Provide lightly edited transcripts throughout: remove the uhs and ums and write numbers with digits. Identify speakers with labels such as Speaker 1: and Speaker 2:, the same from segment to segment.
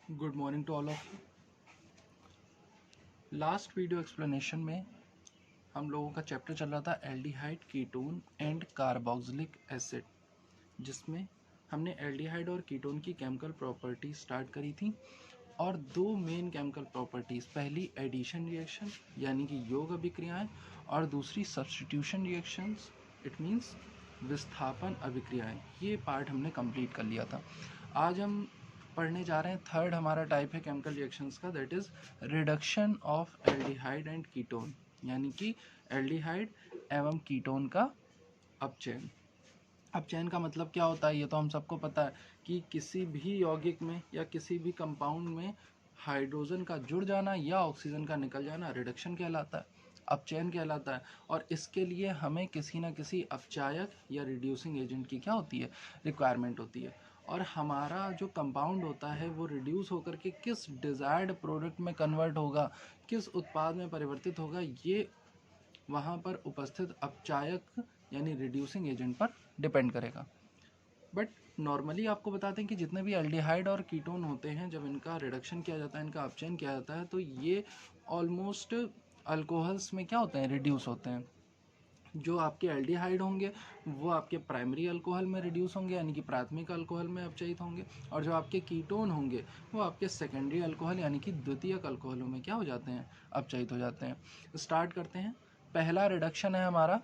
Speaker 1: Good morning to all of you. Last video explanation में हम लोगों का चैप्टर चल रहा था aldehyde, ketone and carboxylic acid, जिसमें हमने एल्डिहाइड और कीटोन की केमिकल प्रॉपर्टीज स्टार्ट करी थी और दो मेन केमिकल प्रॉपर्टीज, पहली एडिशन रिएक्शन यानी कि योग अभिक्रियाएं और दूसरी सब्स्टिट्यूशन रिएक्शंस, इट मीन्स विस्थापन अभिक्रियाएं। ये पार्ट हमने कंप्लीट कर लिया था। आज हम पढ़ने जा रहे हैं थर्ड हमारा टाइप है केमिकल रिएक्शंस का, that is reduction of aldehyde and ketone, यानी कि एल्डिहाइड एवं कीटोन का अपचयन। अपचयन का मतलब क्या होता है ये तो हम सबको पता है कि किसी भी यौगिक में या किसी भी कंपाउंड में हाइड्रोजन का जुड़ जाना या ऑक्सीजन का निकल जाना रिडक्शन कहलाता है, अपचयन कहलाता है। और इसके लिए हमें किसी न किसी अपचायक या रिड्यूसिंग एजेंट की क्या होती है, रिक्वायरमेंट होती है। और हमारा जो कंपाउंड होता है वो रिड्यूस होकर के किस डिज़ायर्ड प्रोडक्ट में कन्वर्ट होगा, किस उत्पाद में परिवर्तित होगा, ये वहाँ पर उपस्थित अपचायक यानी रिड्यूसिंग एजेंट पर डिपेंड करेगा। बट नॉर्मली आपको बताते हैं कि जितने भी एल्डिहाइड और कीटोन होते हैं, जब इनका रिडक्शन किया जाता है, इनका अपचयन किया जाता है, तो ये ऑलमोस्ट अल्कोहल्स में क्या होते हैं, रिड्यूस होते हैं। जो आपके एल्डिहाइड होंगे वो आपके प्राइमरी अल्कोहल में रिड्यूस होंगे यानी कि प्राथमिक अल्कोहल में अपचयित होंगे, और जो आपके कीटोन होंगे वो आपके सेकेंडरी अल्कोहल यानी कि द्वितीयक अल्कोहलों में क्या हो जाते हैं, अपचयित हो जाते हैं। स्टार्ट करते हैं। पहला रिडक्शन है हमारा।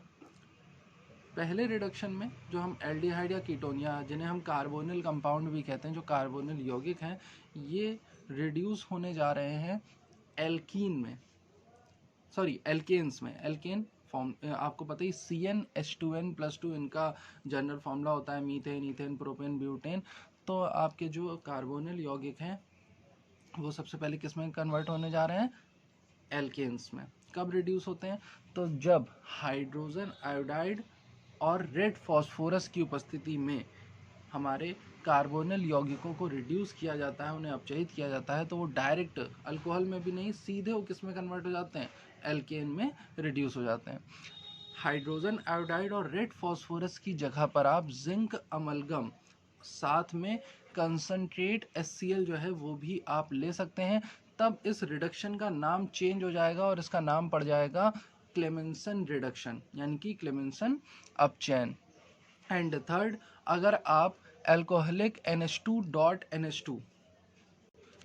Speaker 1: पहले रिडक्शन में जो हम एल्डिहाइड या कीटोन या जिन्हें हम कार्बोनिल कंपाउंड भी कहते हैं, जो कार्बोनिल यौगिक हैं, ये रिड्यूस होने जा रहे हैं एल्कीन में, सॉरी एल्केन्स में। एल्केन फॉर्म आपको पता ही CnH2n+2 इनका जनरल फॉर्मूला होता है, मीथेन, इथेन, प्रोपेन, ब्यूटेन। तो आपके जो कार्बोनिल यौगिक हैं वो सबसे पहले किस में कन्वर्ट होने जा रहे हैं, एल्केन्स में। कब रिड्यूस होते हैं, तो जब हाइड्रोजन आयोडाइड और रेड फॉस्फोरस की उपस्थिति में हमारे कार्बोनिल यौगिकों को रिड्यूस किया जाता है, उन्हें अपचयित किया जाता है, तो वो डायरेक्ट अल्कोहल में भी नहीं, सीधे वो किस में कन्वर्ट हो जाते हैं, एल्केन में रिड्यूस हो जाते हैं। हाइड्रोजन आयोडाइड और रेड फॉस्फोरस की जगह पर आप जिंक अमलगम साथ में कंसंट्रेट HCl जो है वो भी आप ले सकते हैं। तब इस रिडक्शन का नाम चेंज हो जाएगा और इसका नाम पड़ जाएगा क्लेमेंसन रिडक्शन यानी कि क्लेमेंसन अपचयन। एंड थर्ड, अगर आप एल्कोहलिक NH2.NH2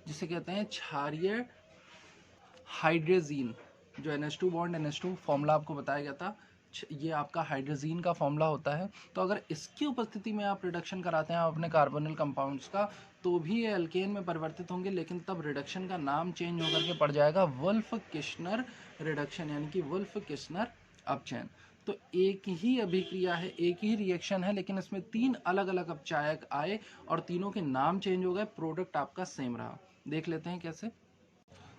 Speaker 1: जिसे कहते हैं क्षारीय हाइड्रोजीन, जो NH2 बॉन्ड NH2 फॉर्मूला आपको बताया गया था, ये आपका हाइड्रोजीन का फॉर्मूला होता है। तो अगर इसकी उपस्थिति में आप रिडक्शन कराते हैं अपने कार्बोनिल कंपाउंड्स का, तो भी ये एल्केन में परिवर्तित होंगे, लेकिन तब रिडक्शन का नाम चेंज होकर के पड़ जाएगा वुल्फ किश्नर रिडक्शन यानी कि वुल्फ किश्नर अपचयन। तो एक ही अभिक्रिया है, एक ही रिएक्शन है, लेकिन इसमें तीन अलग अलग अपचायक आए और तीनों के नाम चेंज हो गए, प्रोडक्ट आपका सेम रहा। देख लेते हैं कैसे।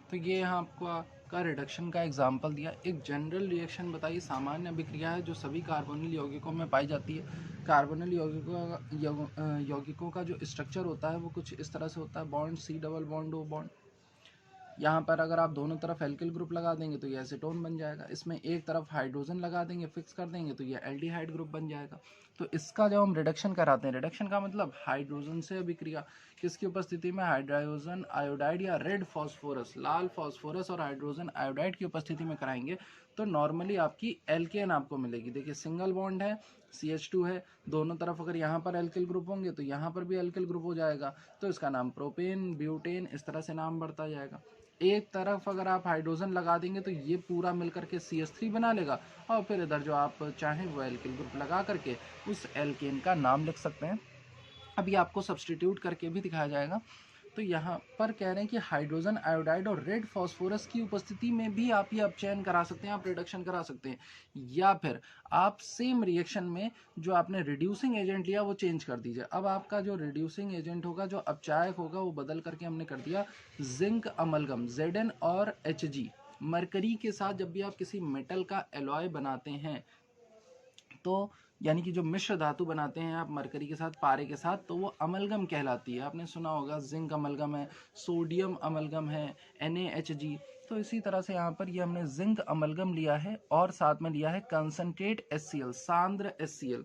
Speaker 1: तो ये यहाँ आपका रिडक्शन का एग्जाम्पल दिया। एक जनरल रिएक्शन बताइए, सामान्य अभिक्रिया है जो सभी कार्बोनिल यौगिकों में पाई जाती है। कार्बोनिल यौगिकों का जो स्ट्रक्चर होता है वो कुछ इस तरह से होता है, bond C double bond O bond. यहाँ पर अगर आप दोनों तरफ एल्किल ग्रुप लगा देंगे तो ये एसीटोन बन जाएगा, इसमें एक तरफ हाइड्रोजन लगा देंगे, फिक्स कर देंगे, तो ये एल्डिहाइड ग्रुप बन जाएगा। तो इसका जब हम रिडक्शन कराते हैं, रिडक्शन का मतलब हाइड्रोजन से अभिक्रिया, किसकी उपस्थिति में, हाइड्रोजन आयोडाइड या रेड फॉस्फोरस, लाल फॉस्फोरस और हाइड्रोजन आयोडाइड की उपस्थिति में कराएंगे, तो नॉर्मली आपकी एल्केन आपको मिलेगी। देखिए सिंगल बॉन्ड है, CH2 है, दोनों तरफ अगर यहाँ पर एल्किल ग्रुप होंगे तो यहाँ पर भी एल्किल ग्रुप हो जाएगा, तो इसका नाम प्रोपेन, ब्यूटेन, इस तरह से नाम बढ़ता जाएगा। एक तरफ अगर आप हाइड्रोजन लगा देंगे तो ये पूरा मिलकर के CH3 बना लेगा, और फिर इधर जो आप चाहें वो एल्किल ग्रुप लगा करके उस एल्केन का नाम लिख सकते हैं। अभी आपको सब्सटीट्यूट करके भी दिखाया जाएगा। तो यहाँ पर कह रहे हैं कि हाइड्रोजन आयोडाइड और रेड फॉस्फोरस की उपस्थिति में भी आप ये अपचयन करा सकते हैं, आप रिडक्शन करा सकते हैं, या फिर आप सेम रिएक्शन में जो आपने रिड्यूसिंग एजेंट लिया वो चेंज कर दीजिए। अब आपका जो रिड्यूसिंग एजेंट होगा, जो अपचायक होगा, वो बदल करके हमने कर दिया जिंक अमलगम, Zn और Hg। मरकरी के साथ जब भी आप किसी मेटल का एलॉय बनाते हैं, तो यानी कि जो मिश्र धातु बनाते हैं आप मरकरी के साथ, पारे के साथ, तो वो अमलगम कहलाती है। आपने सुना होगा जिंक अमलगम है, सोडियम अमलगम है, NaHg। तो इसी तरह से यहाँ पर ये हमने जिंक अमलगम लिया है और साथ में लिया है कंसंट्रेट HCl, सांद्र HCl।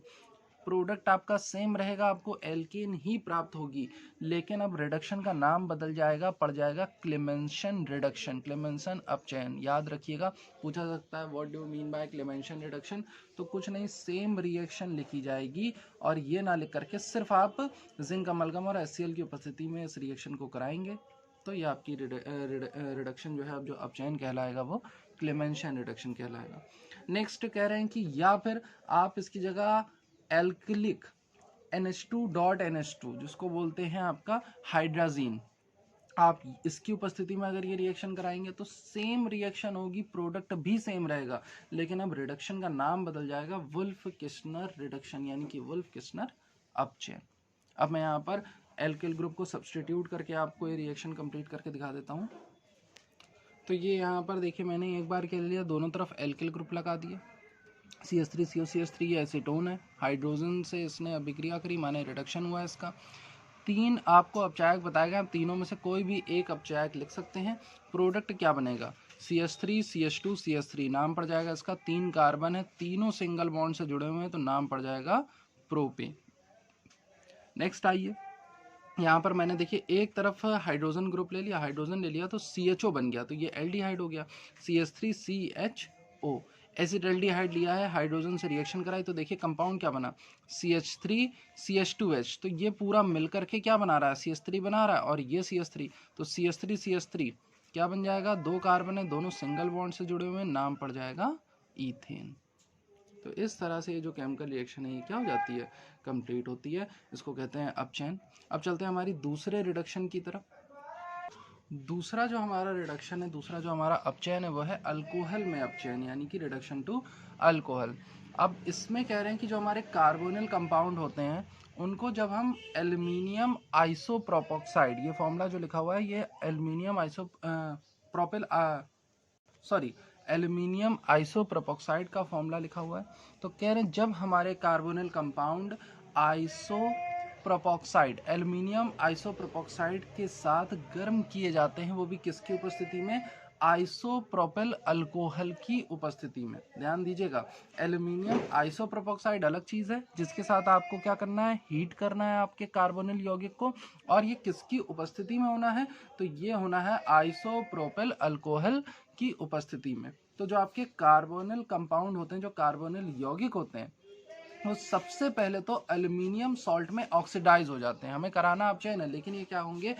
Speaker 1: प्रोडक्ट आपका सेम रहेगा, आपको एल्केन ही प्राप्त होगी, लेकिन अब रिडक्शन का नाम बदल जाएगा, पड़ जाएगा क्लेमेंशन रिडक्शन, क्लेमेंशन अपचयन। याद रखिएगा, पूछा सकता है व्हाट डू मीन बाय क्लेमेंशन रिडक्शन, तो कुछ नहीं, सेम रिएक्शन लिखी जाएगी और ये ना लिख करके सिर्फ आप जिंक अमलगम और HCl की उपस्थिति में इस रिएक्शन को कराएंगे, तो ये आपकी रिडक्शन जो है, अब जो अपचयन कहलाएगा वो क्लेमेंशन रिडक्शन कहलाएगा। नेक्स्ट कह रहे हैं कि या फिर आप इसकी जगह एल्कलिक NH2.NH2 जिसको बोलते हैं आपका हाइड्राजीन, आप इसकी उपस्थिति में अगर ये रिएक्शन कराएंगे तो सेम रिएक्शन होगी, प्रोडक्ट भी सेम रहेगा, लेकिन अब रिडक्शन का नाम बदल जाएगा वुल्फ किस्नर रिडक्शन, यानी कि वुल्फ किस्नर अपचयन। अब मैं यहाँ पर एल्किल ग्रुप को सब्सटीट्यूट करके आपको ये रिएक्शन कंप्लीट करके दिखा देता हूँ। तो ये यहाँ पर देखिए, मैंने एक बार के लिए दोनों तरफ एल्किल ग्रुप लगा दिए, CH3COCH3 ये एसीटोन है, हाइड्रोजन से इसने अभिक्रिया करी, माने रिडक्शन हुआ इसका। 3 आपको अपचायक बताया गया, आप तीनों में से कोई भी एक अपचायक लिख सकते हैं। प्रोडक्ट क्या बनेगा, CH3 CH2 CH3, नाम पड़ जाएगा इसका, 3 कार्बन है, तीनों सिंगल बॉन्ड से जुड़े हुए हैं, तो नाम पड़ जाएगा प्रोपेन। नेक्स्ट आइए, यहाँ पर मैंने देखिए एक तरफ हाइड्रोजन ग्रुप ले लिया, हाइड्रोजन ले लिया तो CHO बन गया, तो ये एल्डिहाइड हो गया, CH3CHO। एसिडल्डिहाइड लिया है, हाइड्रोजन से रिएक्शन कराई, तो देखिए कंपाउंड क्या बना, CH3CH2H, तो ये पूरा मिलकर के क्या बना रहा है, CH3 बना रहा है, और ये CH3, तो CH3CH3 क्या बन जाएगा, 2 कार्बन है, दोनों सिंगल बॉन्ड से जुड़े हुए हैं, नाम पड़ जाएगा ईथेन। तो इस तरह से ये जो केमिकल रिएक्शन है ये क्या हो जाती है, कंप्लीट होती है, इसको कहते हैं अपचयन। अब चलते हैं हमारी दूसरे रिडक्शन की तरफ। दूसरा जो हमारा रिडक्शन है, दूसरा जो हमारा अपचयन है वो है अल्कोहल में अपचयन, यानी कि रिडक्शन टू अल्कोहल। अब इसमें कह रहे हैं कि जो हमारे कार्बोनिल कंपाउंड होते हैं उनको जब हम एल्युमिनियम आइसोप्रोपोक्साइड, ये फॉर्मूला जो लिखा हुआ है ये एल्युमिनियम एल्युमिनियम आइसोप्रोपोक्साइड का फॉर्मूला लिखा हुआ है, तो कह रहे हैं जब हमारे कार्बोनिल कंपाउंड आइसोप्रोपोक्साइड, एल्युमिनियम आइसोप्रोपोक्साइड के साथ गर्म किए जाते हैं, वो भी किसकी उपस्थिति में, आइसोप्रोपिल अल्कोहल की उपस्थिति में। ध्यान दीजिएगा, एल्युमिनियम आइसोप्रोपोक्साइड अलग चीज है जिसके साथ आपको क्या करना है, हीट करना है आपके कार्बोनिल यौगिक को, और ये किसकी उपस्थिति में होना है, तो ये होना है आइसोप्रोपिल अल्कोहल की उपस्थिति में। तो जो आपके कार्बोनिल कंपाउंड होते हैं, जो कार्बोनिल यौगिक होते हैं, वो सबसे पहले तो एल्युमिनियम सॉल्ट में ऑक्सीडाइज हो जाते हैं, हमें कराना अपचयन है, लेकिन ये क्या होंगे,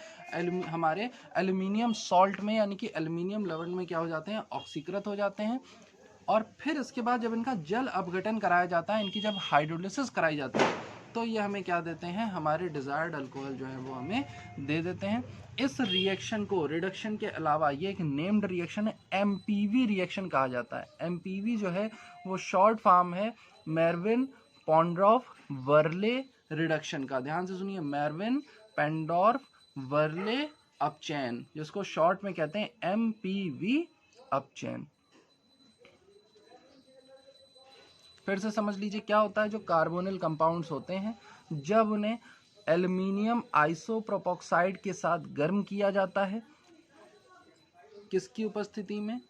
Speaker 1: हमारे एल्युमिनियम सॉल्ट में, यानी कि एल्युमिनियम लवण में क्या हो जाते हैं, ऑक्सीकृत हो जाते हैं। और फिर इसके बाद जब इनका जल अपघटन कराया जाता है, इनकी जब हाइड्रोलिसिस कराई जाती है, तो ये हमें क्या देते हैं, हमारे डिजायर्ड अल्कोहल जो है वो हमें दे देते हैं। इस रिएक्शन को, रिडक्शन के अलावा ये एक नेम्ड रिएक्शन है, MPV रिएक्शन कहा जाता है। MPV जो है वो शॉर्ट फॉर्म है मेरविन पॉन्ड्रॉफ वर्ले रिडक्शन का। ध्यान से सुनिए, मेरविन पेंडॉर्फ वर्ले अपचयन, जिसको शॉर्ट में कहते हैं MPV अपचयन। फिर से समझ लीजिए क्या होता है, जो कार्बोनिल कंपाउंड्स होते हैं जब उन्हें एल्युमिनियम आइसोप्रोपोक्साइड के साथ गर्म किया जाता है, किसकी उपस्थिति में,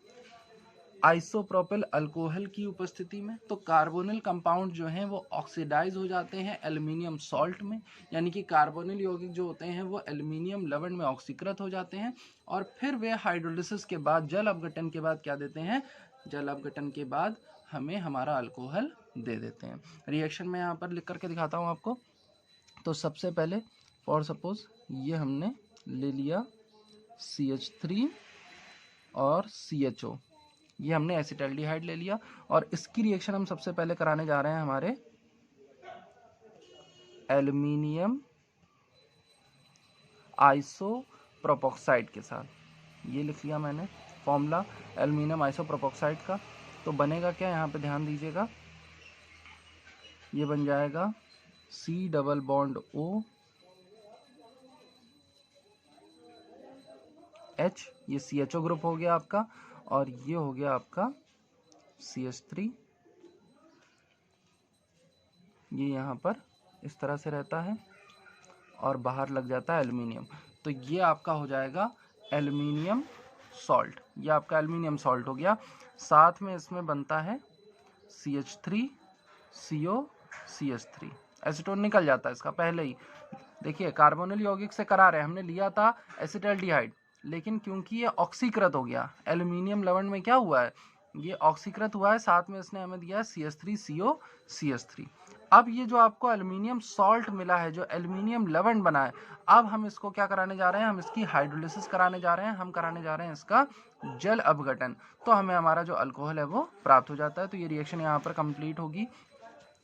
Speaker 1: आइसोप्रोपिल अल्कोहल की उपस्थिति में, तो कार्बोनिल कंपाउंड जो हैं वो ऑक्सीडाइज हो जाते हैं एल्युमिनियम सॉल्ट में, यानी कि कार्बोनिल यौगिक जो होते हैं वो एल्युमिनियम लवण में ऑक्सीकृत हो जाते हैं, और फिर वे हाइड्रोलिसिस के बाद, जल अपघटन के बाद क्या देते हैं, जल अपघटन के बाद हमें हमारा अल्कोहल दे देते हैं। रिएक्शन में यहाँ पर लिख करके दिखाता हूँ आपको। तो सबसे पहले फॉर सपोज ये हमने ले लिया CH3 और CHO, ये हमने एसिटाल्डिहाइड ले लिया, और इसकी रिएक्शन हम सबसे पहले कराने जा रहे हैं हमारे एल्युमिनियम आइसोप्रोपोक्साइड के साथ। ये लिख लिया मैंने फॉर्मूला एल्युमिनियम आइसोप्रोपोक्साइड का। तो बनेगा क्या, यहाँ पे ध्यान दीजिएगा, ये बन जाएगा C double bond O H, ये CHO ग्रुप हो गया आपका, और ये हो गया आपका CH3, ये यहाँ पर इस तरह से रहता है और बाहर लग जाता है एल्युमिनियम, तो ये आपका हो जाएगा एल्युमिनियम सॉल्ट, ये आपका एल्युमिनियम सॉल्ट हो गया। साथ में इसमें बनता है CH3CO CH3, एसीटोन निकल जाता है इसका पहले ही। देखिए कार्बोनिल यौगिक से करा रहे हैं, हमने लिया था एसिटाल्डिहाइड, लेकिन क्योंकि ये ऑक्सीकृत हो गया, एल्यूमिनियम लवण में क्या हुआ है, ये ऑक्सीकृत हुआ है, साथ में इसने हमें दिया है CH3CO CH3। अब ये जो आपको एल्यूमिनियम सॉल्ट मिला है, जो एल्यूमिनियम लवण बना है, अब हम इसको क्या कराने जा रहे हैं, हम इसकी हाइड्रोलिसिस कराने जा रहे हैं, हम कराने जा रहे हैं इसका जल अपघटन। तो हमें हमारा जो अल्कोहल है वो प्राप्त हो जाता है। तो ये रिएक्शन यहाँ पर कंप्लीट होगी।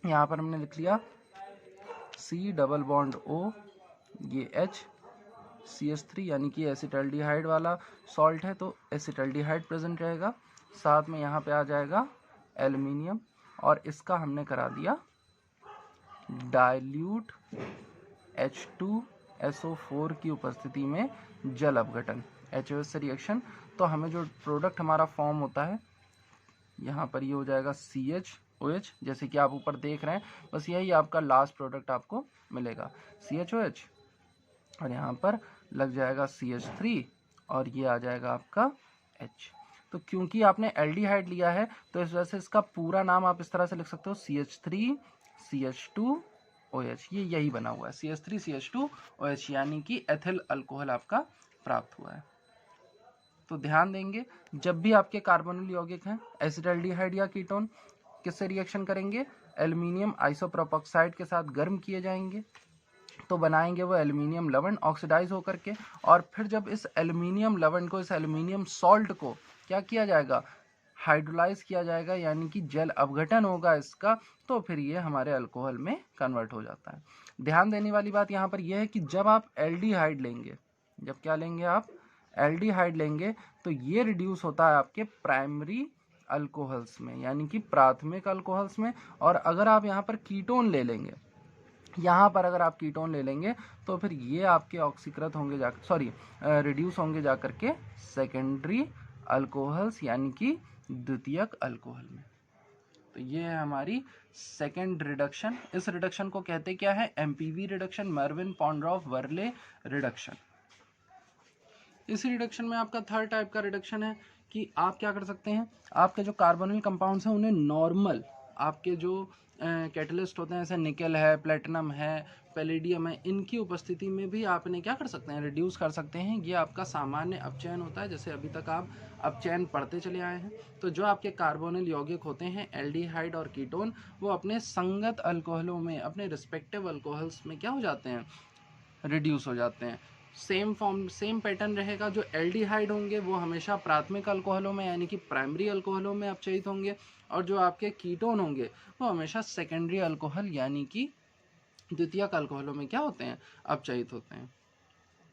Speaker 1: यहाँ पर हमने लिख लिया C डबल बॉन्ड O, ये H, CH3 यानी कि एसिटाल्डिहाइड वाला सॉल्ट है, तो एसिटाल्डिहाइड प्रेजेंट रहेगा, साथ में यहाँ पे आ जाएगा एल्यूमिनियम, और इसका हमने करा दिया डाइल्यूट H2SO4 की उपस्थिति में जल अपघटन, HOS से रिएक्शन। तो हमें जो प्रोडक्ट हमारा फॉर्म होता है, यहाँ पर ये हो जाएगा CHOH, जैसे कि आप ऊपर देख रहे हैं, बस यही आपका लास्ट प्रोडक्ट आपको मिलेगा CHOH, और यहाँ पर लग जाएगा CH3, और ये आ जाएगा आपका H। तो क्योंकि आपने एल्डिहाइड लिया है तो इस वजह से इसका पूरा नाम आप इस तरह से लिख सकते हो CH3 CH2OH, ये यही बना हुआ है CH3 CH2OH, यानी कि एथिल अल्कोहल आपका प्राप्त हुआ है। तो ध्यान देंगे, जब भी आपके कार्बोनिल यौगिक हैं एसिटाल्डिहाइड या कीटोन, किससे रिएक्शन करेंगे, एल्यूमिनियम आइसोप्रोपेक्साइड के साथ गर्म किए जाएंगे, तो बनाएंगे वो एल्यूमिनियम लवण ऑक्सीडाइज होकर के, और फिर जब इस एल्यूमिनियम लवण को, इस एल्यूमिनियम सॉल्ट को क्या किया जाएगा, हाइड्रोलाइज किया जाएगा, यानी कि जल अपघटन होगा इसका, तो फिर ये हमारे अल्कोहल में कन्वर्ट हो जाता है। ध्यान देने वाली बात यहाँ पर यह है कि जब आप एल्डिहाइड लेंगे, जब क्या लेंगे आप एल्डिहाइड लेंगे, तो ये रिड्यूस होता है आपके प्राइमरी अल्कोहल्स में, यानी कि प्राथमिक अल्कोहल्स में। और अगर आप यहाँ पर कीटोन ले लेंगे, यहाँ पर अगर आप कीटोन ले लेंगे, तो फिर ये आपके ऑक्सीकृत होंगे जाकर, रिड्यूस होंगे जाकर के सेकेंडरी अल्कोहल्स, यानी कि द्वितीयक अल्कोहल में। तो ये है हमारी सेकेंड रिडक्शन। इस रिडक्शन को कहते क्या है, MPV reduction, Mervyn पॉन्ड्रॉफ Varale reduction. इस रिडक्शन में आपका थर्ड टाइप का रिडक्शन है कि आप क्या कर सकते हैं, आपके जो कार्बोनिल कंपाउंड्स हैं उन्हें नॉर्मल आपके जो कैटलिस्ट होते हैं, जैसे निकेल है, प्लेटिनम है, पैलेडियम है, इनकी उपस्थिति में भी आप इन्हें क्या कर सकते हैं, रिड्यूस कर सकते हैं। ये आपका सामान्य अपचयन होता है, जैसे अभी तक आप अपचयन पढ़ते चले आए हैं। तो जो आपके कार्बोनिल यौगिक होते हैं एल्डिहाइड और कीटोन, वो अपने संगत अल्कोहलों में, अपने रिस्पेक्टिव अल्कोहल्स में क्या हो जाते हैं, रिड्यूस हो जाते हैं। सेम फॉर्म, सेम पैटर्न रहेगा। जो एल्डिहाइड होंगे वो हमेशा प्राथमिक अल्कोहलों में, यानी कि प्राइमरी अल्कोहलों में अपचयित होंगे, और जो आपके कीटोन होंगे वो हमेशा सेकेंडरी अल्कोहल, यानी कि द्वितीयक अल्कोहलों में क्या होते हैं, अपचयित होते हैं।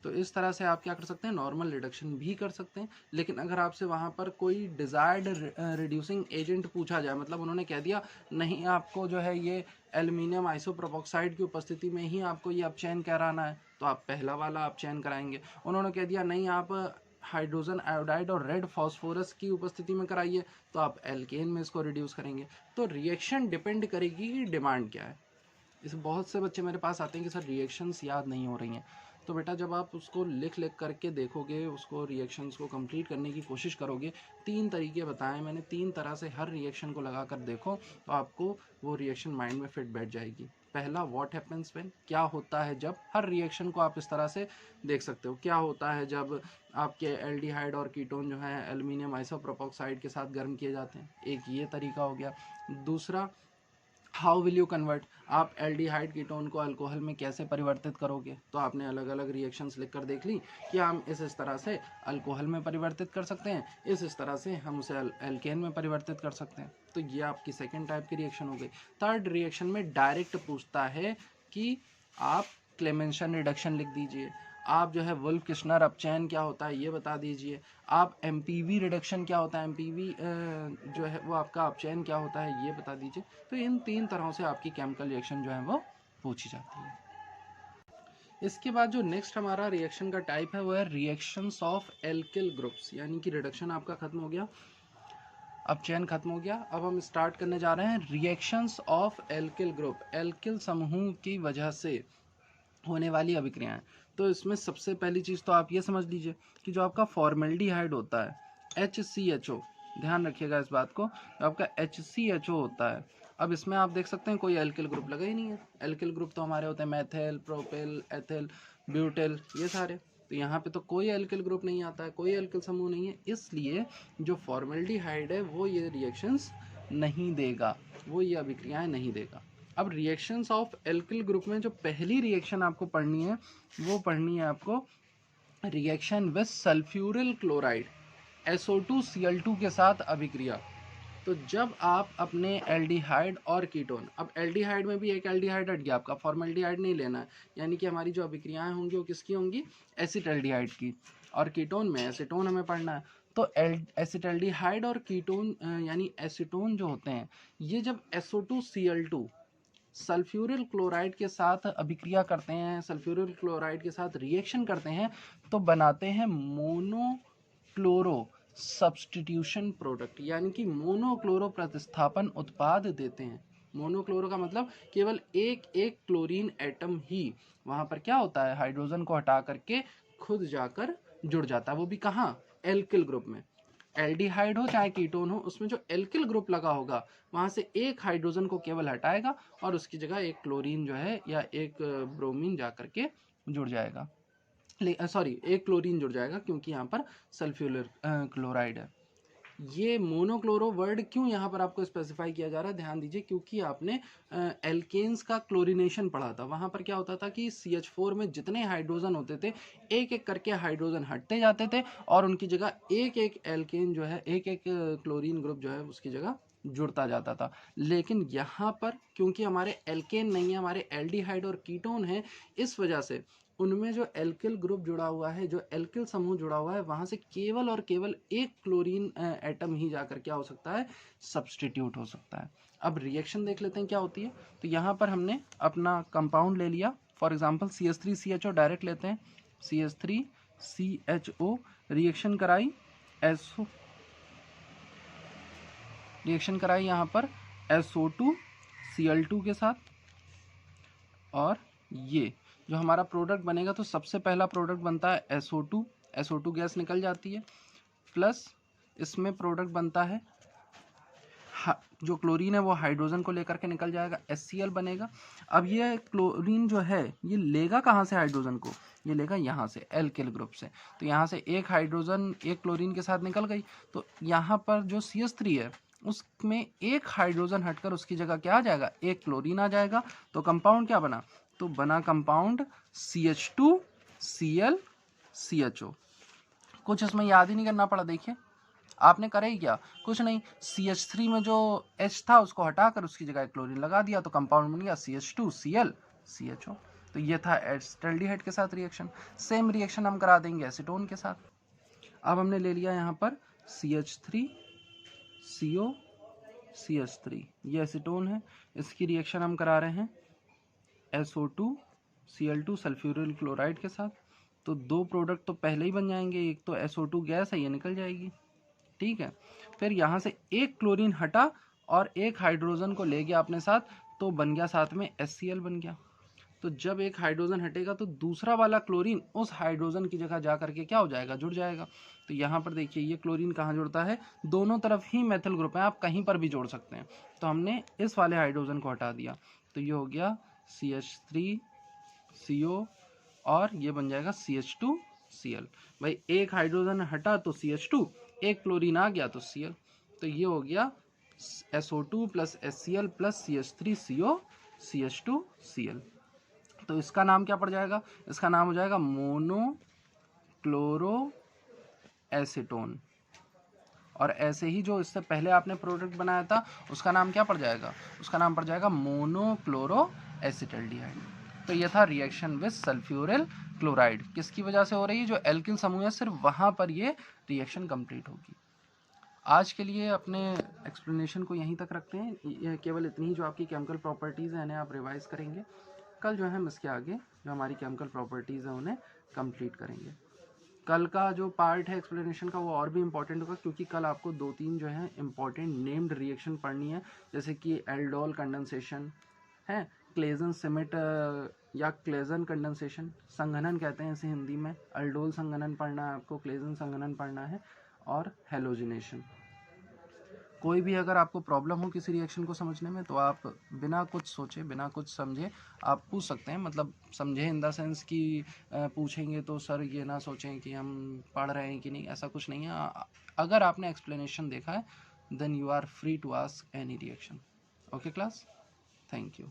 Speaker 1: तो इस तरह से आप क्या कर सकते हैं, नॉर्मल रिडक्शन भी कर सकते हैं। लेकिन अगर आपसे वहाँ पर कोई डिज़ायर्ड रिड्यूसिंग एजेंट पूछा जाए, मतलब उन्होंने कह दिया नहीं आपको जो है ये एल्यूमिनियम आइसोप्रोपेक्साइड की उपस्थिति में ही आपको ये अपचयन कराना है, तो आप पहला वाला अपचयन कराएंगे। उन्होंने कह दिया नहीं आप हाइड्रोजन आयोडाइड और रेड फॉस्फोरस की उपस्थिति में कराइए, तो आप एल्केन में इसको रिड्यूस करेंगे। तो रिएक्शन डिपेंड करेगी कि डिमांड क्या है। इस बहुत से बच्चे मेरे पास आते हैं कि सर रिएक्शंस याद नहीं हो रही हैं। तो बेटा जब आप उसको लिख करके देखोगे, उसको रिएक्शंस को कंप्लीट करने की कोशिश करोगे, 3 तरीके बताएं मैंने, 3 तरह से हर रिएक्शन को लगा कर देखो, तो आपको वो रिएक्शन माइंड में फिट बैठ जाएगी। पहला व्हाट हैपेंस व्हेन, क्या होता है जब, हर रिएक्शन को आप इस तरह से देख सकते हो। क्या होता है जब आपके एल्डिहाइड और कीटोन जो है एल्यूमिनियम आइसोप्रोपेक्साइड के साथ गर्म किए जाते हैं, एक ये तरीका हो गया। दूसरा हाउ विल यू कन्वर्ट, आप एल्डिहाइड कीटोन को अल्कोहल में कैसे परिवर्तित करोगे, तो आपने अलग अलग रिएक्शंस लिखकर देख ली कि हम इस तरह से अल्कोहल में परिवर्तित कर सकते हैं, इस तरह से हम उसे एल्केन में परिवर्तित कर सकते हैं। तो ये आपकी सेकेंड टाइप की रिएक्शन हो गई। थर्ड रिएक्शन में डायरेक्ट पूछता है कि आप क्लेमेंशन रिडक्शन लिख दीजिए, आप जो है वुल्फ किश्नर अपचयन क्या होता है ये बता दीजिए, आप MPV रिडक्शन क्या होता है, MPV जो है वो आपका अपचयन क्या होता है ये बता दीजिए। तो इन 3 तरहों से आपकी केमिकल रिएक्शन जो है वो पूछी जाती है। इसके बाद जो नेक्स्ट हमारा रिएक्शन का टाइप है वो है रिएक्शंस ऑफ एल्किल ग्रुप्स, यानी कि रिडक्शन आपका खत्म हो गया, अपचयन खत्म हो गया। अब हम स्टार्ट करने जा रहे हैं reactions of alkyl group, alkyl समूह की वजह से होने वाली अभिक्रियाएं। तो इसमें सबसे पहली चीज़ तो आप ये समझ लीजिए कि जो आपका फॉर्मेल्डिहाइड होता है HCHO, ध्यान रखिएगा इस बात को, जो आपका HCHO होता है अब इसमें आप देख सकते हैं कोई एल्किल ग्रुप लगा ही नहीं है। एल्किल ग्रुप तो हमारे होते हैं मेथिल, प्रोपिल, एथिल, ब्यूटिल, ये सारे। तो यहाँ पे तो कोई एल्किल ग्रुप नहीं आता है, कोई एल्किल समूह नहीं है, इसलिए जो फॉर्मेल्डिहाइड है वो ये रिएक्शंस नहीं देगा, वो ये अभिक्रियाएं नहीं देगा। अब रिएक्शंस ऑफ एल्किल ग्रुप में जो पहली रिएक्शन आपको पढ़नी है वो पढ़नी है आपको reaction with sulphuryl chloride SO2Cl2 के साथ अभिक्रिया। तो जब आप अपने एल्डिहाइड और कीटोन, अब एल्डिहाइड में भी एक एल्डिहाइड हट गया आपका, फॉर्मेल्डिहाइड नहीं लेना है, यानी कि हमारी जो अभिक्रियाएं होंगी वो किसकी होंगी, एसिटल्डिहाइड की, और कीटोन में एसीटोन हमें पढ़ना है। तो एसिटल्डिहाइड और कीटोन यानी एसीटोन जो होते हैं, ये जब SO2Cl2 सल्फ्यूरिल क्लोराइड के साथ अभिक्रिया करते हैं, सल्फ्यूरिल क्लोराइड के साथ रिएक्शन करते हैं, तो बनाते हैं मोनोक्लोरो सब्स्टिट्यूशन प्रोडक्ट, यानी कि मोनोक्लोरो प्रतिस्थापन उत्पाद देते हैं। मोनोक्लोरो का मतलब केवल एक एक क्लोरीन एटम ही वहां पर क्या होता है, हाइड्रोजन को हटा करके खुद जाकर जुड़ जाता है, वो भी कहाँ, एल्किल ग्रुप में। एल्डिहाइड हो चाहे कीटोन हो, उसमें जो एल्किल ग्रुप लगा होगा वहां से एक हाइड्रोजन को केवल हटाएगा और उसकी जगह एक क्लोरीन जो है या एक ब्रोमीन जा करके जुड़ जाएगा, सॉरी एक क्लोरीन जुड़ जाएगा, क्योंकि यहाँ पर सल्फ्यूरिल क्लोराइड है। ये मोनोक्लोरो वर्ड क्यों यहाँ पर आपको स्पेसिफाई किया जा रहा है, ध्यान दीजिए, क्योंकि आपने एल्केन्स का क्लोरीनेशन पढ़ा था। वहाँ पर क्या होता था कि CH4 में जितने हाइड्रोजन होते थे, एक एक करके हाइड्रोजन हटते जाते थे और उनकी जगह एक एक एल्केन जो है, एक एक क्लोरीन ग्रुप जो है उसकी जगह जुड़ता जाता था। लेकिन यहाँ पर क्योंकि हमारे एल्केन नहीं है, हमारे एल्डिहाइड और कीटोन है, इस वजह से उनमें जो एल्किल ग्रुप जुड़ा हुआ है, जो एल्किल समूह जुड़ा हुआ है, वहां से केवल और केवल एक क्लोरीन एटम ही जाकर क्या हो सकता है, सब्स्टिट्यूट हो सकता है। अब रिएक्शन देख लेते हैं क्या होती है। तो यहाँ पर हमने अपना कंपाउंड ले लिया, फॉर एग्जांपल CH3CHO डायरेक्ट लेते हैं, CH3CHO रिएक्शन कराई, SO रिएक्शन कराई यहाँ पर SO2Cl2 के साथ, और ये जो हमारा प्रोडक्ट बनेगा, तो सबसे पहला प्रोडक्ट बनता है SO2 गैस निकल जाती है, प्लस इसमें प्रोडक्ट बनता है, जो क्लोरीन है वो हाइड्रोजन को लेकर के निकल जाएगा, HCl बनेगा। अब ये क्लोरीन जो है ये लेगा कहाँ से हाइड्रोजन को, ये लेगा यहाँ से एल्किल ग्रुप से। तो यहाँ से एक हाइड्रोजन एक क्लोरीन के साथ निकल गई, तो यहाँ पर जो CH3 है उसमें एक हाइड्रोजन हटकर उसकी जगह क्या आ जाएगा, एक क्लोरीन आ जाएगा। तो कंपाउंड क्या बना, तो बना कंपाउंड CH2Cl CHO। कुछ इसमें याद ही नहीं करना पड़ा, देखिए आपने करा ही क्या, कुछ नहीं, CH3 में जो H था उसको हटाकर उसकी जगह क्लोरीन लगा दिया, तो कंपाउंड बन गया CH2Cl CHO। तो ये था एसिटल्डिहाइड के साथ रिएक्शन। सेम रिएक्शन हम करा देंगे एसीटोन के साथ। अब हमने ले लिया यहाँ पर CH3CO CH3, ये एसीटोन है, इसकी रिएक्शन हम करा रहे हैं SO2Cl2 सल्फ्यूरिल क्लोराइड के साथ। तो दो प्रोडक्ट तो पहले ही बन जाएंगे, एक तो SO2 गैस है, ये निकल जाएगी, ठीक है। फिर यहाँ से एक क्लोरीन हटा और एक हाइड्रोजन को ले गया अपने साथ, तो बन गया साथ में HCl बन गया। तो जब एक हाइड्रोजन हटेगा तो दूसरा वाला क्लोरीन उस हाइड्रोजन की जगह जा करके क्या हो जाएगा, जुड़ जाएगा। तो यहाँ पर देखिए ये क्लोरीन कहाँ जुड़ता है, दोनों तरफ ही मेथिल ग्रुप है, आप कहीं पर भी जोड़ सकते हैं। तो हमने इस वाले हाइड्रोजन को हटा दिया, तो ये हो गया CH3CO और ये बन जाएगा CH2Cl। भाई एक हाइड्रोजन हटा तो CH2, एक क्लोरीन आ गया तो Cl, तो ये हो गया SO2 plus HCl plus CH3CO CH2Cl। तो इसका नाम क्या पड़ जाएगा, इसका नाम हो जाएगा मोनोक्लोरो एसीटोन। और ऐसे ही जो इससे पहले आपने प्रोडक्ट बनाया था उसका नाम क्या पड़ जाएगा, उसका नाम पड़ जाएगा मोनोक्लोरो एसिटल्डिहाइड। तो ये था रिएक्शन विद सल्फ्यूरिल क्लोराइड, किसकी वजह से हो रही है, जो एल्किल समूह है सिर्फ वहां पर ये रिएक्शन कंप्लीट होगी। आज के लिए अपने एक्सप्लेनेशन को यहीं तक रखते हैं, ये केवल इतनी ही जो आपकी केमिकल प्रॉपर्टीज़ हैं इन्हें आप रिवाइज करेंगे। कल जो है हम इसके आगे जो हमारी केमिकल प्रॉपर्टीज़ हैं उन्हें कंप्लीट करेंगे। कल का जो पार्ट है एक्सप्लेनेशन का वो और भी इम्पोर्टेंट होगा, क्योंकि कल आपको 2-3 जो है इम्पोर्टेंट नेम्ड रिएक्शन पढ़नी है, जैसे कि एल्डोल कंडेंसेशन है, क्लेजन सिमिट या क्लेजन कंडेंसेशन, संघनन कहते हैं इसे हिंदी में, अल्डोल संघनन पढ़ना है आपको, क्लेजन संघनन पढ़ना है, और हेलोजिनेशन। कोई भी अगर आपको प्रॉब्लम हो किसी रिएक्शन को समझने में, तो आप बिना कुछ सोचे, बिना कुछ समझे आप पूछ सकते हैं। मतलब समझे इन द सेंस कि पूछेंगे तो सर ये ना सोचें कि हम पढ़ रहे हैं कि नहीं, ऐसा कुछ नहीं है। अगर आपने एक्सप्लेनेशन देखा है, then you are free to ask any reaction. Okay class, thank you.